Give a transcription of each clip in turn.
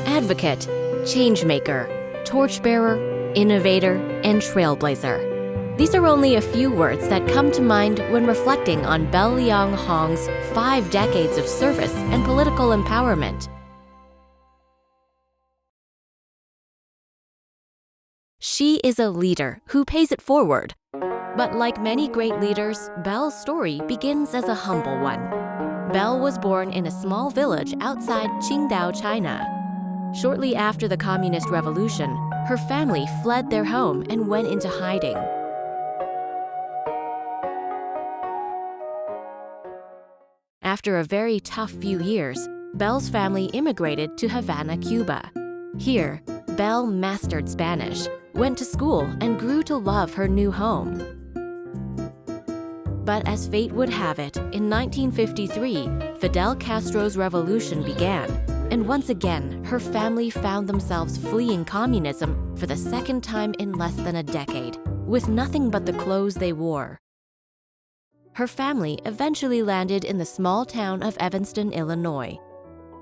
advocate, changemaker, torchbearer, innovator, and trailblazer. These are only a few words that come to mind when reflecting on Bel Leong-Hong's 5 decades of service and political empowerment. She is a leader who pays it forward. But like many great leaders, Bel's story begins as a humble one. Bel was born in a small village outside Qingdao, China. Shortly after the Communist Revolution, her family fled their home and went into hiding. After a very tough few years, Bel's family immigrated to Havana, Cuba. Here, Bel mastered Spanish, went to school, and grew to love her new home. But as fate would have it, in 1953, Fidel Castro's revolution began, and once again, her family found themselves fleeing communism for the second time in less than a decade, with nothing but the clothes they wore. Her family eventually landed in the small town of Evanston, Illinois.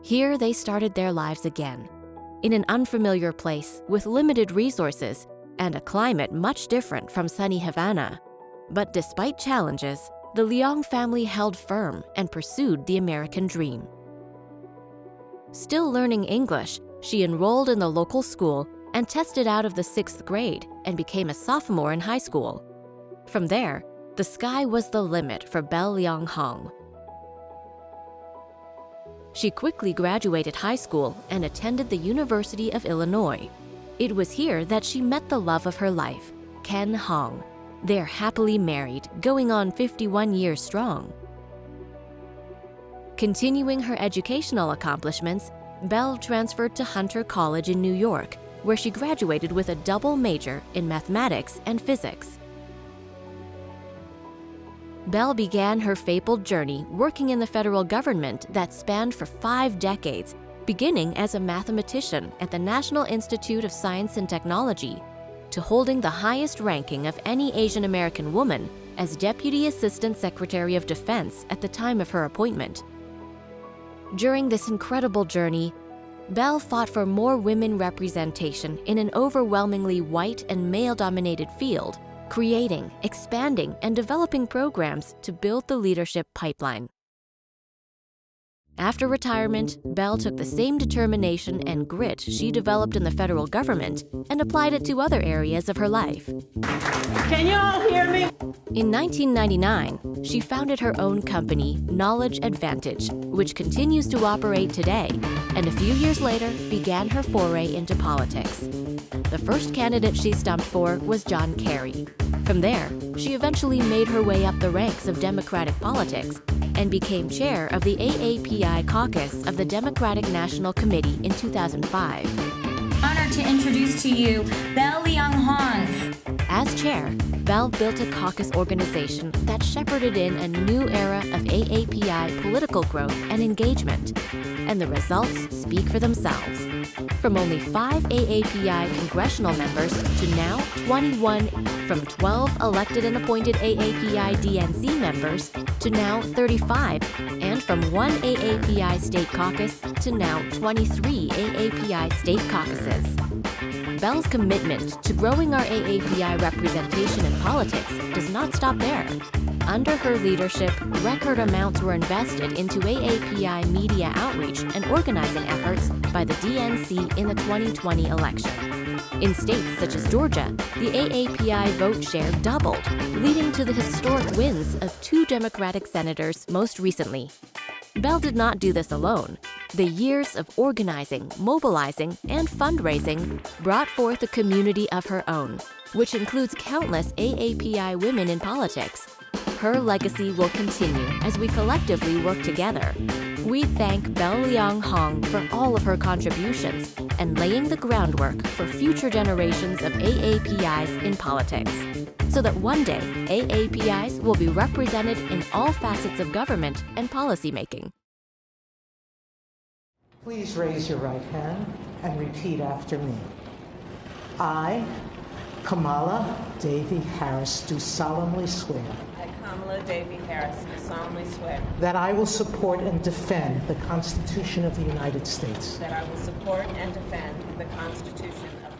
Here they started their lives again, in an unfamiliar place with limited resources and a climate much different from sunny Havana. But despite challenges, the Leong family held firm and pursued the American dream. Still learning English, she enrolled in the local school and tested out of the 6th grade and became a sophomore in high school. From there, the sky was the limit for Bel Leong-Hong. She quickly graduated high school and attended the University of Illinois. It was here that she met the love of her life, Ken Hong. They're happily married, going on 51 years strong. Continuing her educational accomplishments, Bel transferred to Hunter College in New York, where she graduated with a double major in mathematics and physics. Bel began her fabled journey working in the federal government that spanned for 5 decades, beginning as a mathematician at the National Institute of Science and Technology, to holding the highest ranking of any Asian American woman as Deputy Assistant Secretary of Defense at the time of her appointment. During this incredible journey, Bel fought for more women representation in an overwhelmingly white and male-dominated field, creating, expanding, and developing programs to build the leadership pipeline. After retirement, Bel took the same determination and grit she developed in the federal government and applied it to other areas of her life. Can you all hear me? In 1999, she founded her own company, Knowledge Advantage, which continues to operate today, and a few years later began her foray into politics. The first candidate she stumped for was John Kerry. From there, she eventually made her way up the ranks of Democratic politics and became chair of the AAPI caucus of the Democratic National Committee in 2005. Honored to introduce to you Bel Leong-Hong. As chair, Bel built a caucus organization that shepherded in a new era of AAPI political growth and engagement, and the results speak for themselves. From only 5 AAPI congressional members to now 21, from 12 elected and appointed AAPI DNC members to now 35, and from 1 AAPI state caucus to now 23 AAPI state caucuses. Bel's commitment to growing our AAPI representation in politics does not stop there. Under her leadership, record amounts were invested into AAPI media outreach and organizing efforts by the DNC in the 2020 election. In states such as Georgia, the AAPI vote share doubled, leading to the historic wins of 2 Democratic senators most recently. Bel did not do this alone. The years of organizing, mobilizing, and fundraising brought forth a community of her own, which includes countless AAPI women in politics. Her legacy will continue as we collectively work together. We thank Bel Leong-Hong for all of her contributions and laying the groundwork for future generations of AAPIs in politics, so that one day AAPIs will be represented in all facets of government and policymaking. Please raise your right hand and repeat after me. I, Kamala Devi Harris, do solemnly swear. I, Kamala Pamela Davy Harris, do solemnly swear that I will support and defend the Constitution of the United States that I will support and defend the Constitution of